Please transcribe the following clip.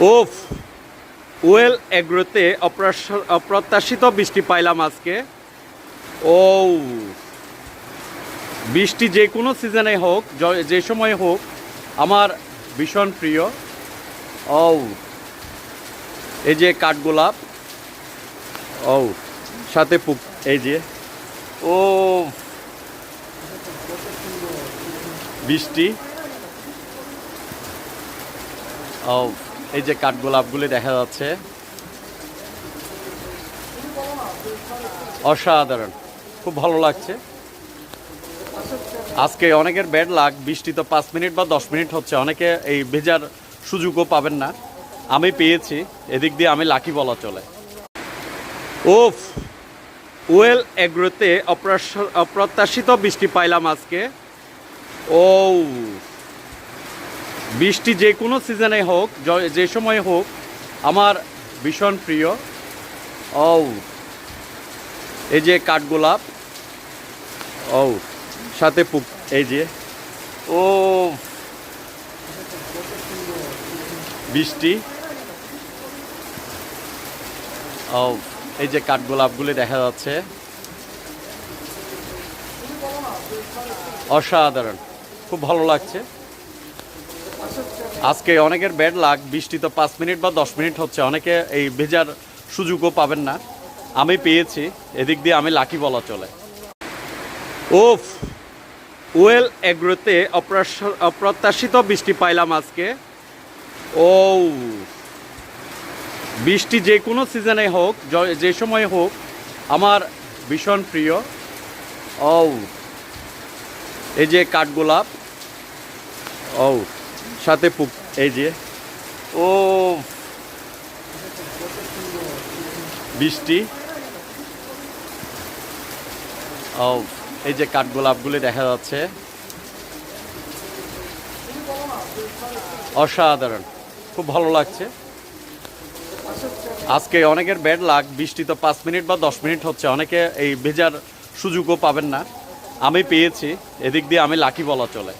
ওফ, well এগ্রোতে অপ্রত্যাশিত বৃষ্টি পাইলাম আজকে। ও, বৃষ্টি যে কোনো সিজনে হোক, যে সময় হোক, আমার ভীষণ প্রিয়। ও, এই যে কাঠগোলাপ। ও, সাথে এই যে ও বৃষ্টি। ও, এই যে কাঠগোলাপগুলি দেখা যাচ্ছে, অসাধারণ, খুব ভালো লাগছে। আজকে অনেকের ব্যাড লাক, বৃষ্টি তো 5 মিনিট বা 10 মিনিট হচ্ছে, অনেকে এই ভেজার সুযোগও পাবেন না, আমি পেয়েছি, এদিক দিয়ে আমি লাকি বলা চলে। ওফ, ওয়েল এগ্রোতে অপ্রত্যাশিত বৃষ্টি পাইলাম আজকে। ও, বৃষ্টি যে কোনো সিজনে হোক, যে সময় হোক, আমার ভীষণ প্রিয়। ও, এই যে কাঠগোলাপ। ও, সাথে এই যে ও বৃষ্টি। ও, এই যে কাঠগোলাপগুলি দেখা যাচ্ছে, অসাধারণ, খুব ভালো লাগছে। আজকে অনেকের ব্যাড লাক, বৃষ্টি তো 5 মিনিট বা 10 মিনিট হচ্ছে, অনেকে এই ভেজার সুযোগও পাবেন না, আমি পেয়েছি, এদিক দিয়ে আমি লাকি বলা চলে। ওফ, ওয়েল এগ্রোতে অপ্রত্যাশিত বৃষ্টি পাইলাম আজকে। ও, বৃষ্টি যে কোনো সিজনে হোক, যে সময় হোক, আমার ভীষণ প্রিয়। ও, এই যে কাঠগোলাপ। ও, সাথে এই যে ও বৃষ্টি। ও, এই যে কাঠগোলাপগুলি দেখা যাচ্ছে, অসাধারণ, খুব ভালো লাগছে। আজকে অনেকের ব্যাড লাক, বৃষ্টি তো 5 মিনিট বা 10 মিনিট হচ্ছে, অনেকে এই ভেজার সুযোগও পাবেন না, আমি পেয়েছি, এদিক দিয়ে আমি লাকি বলা চলে।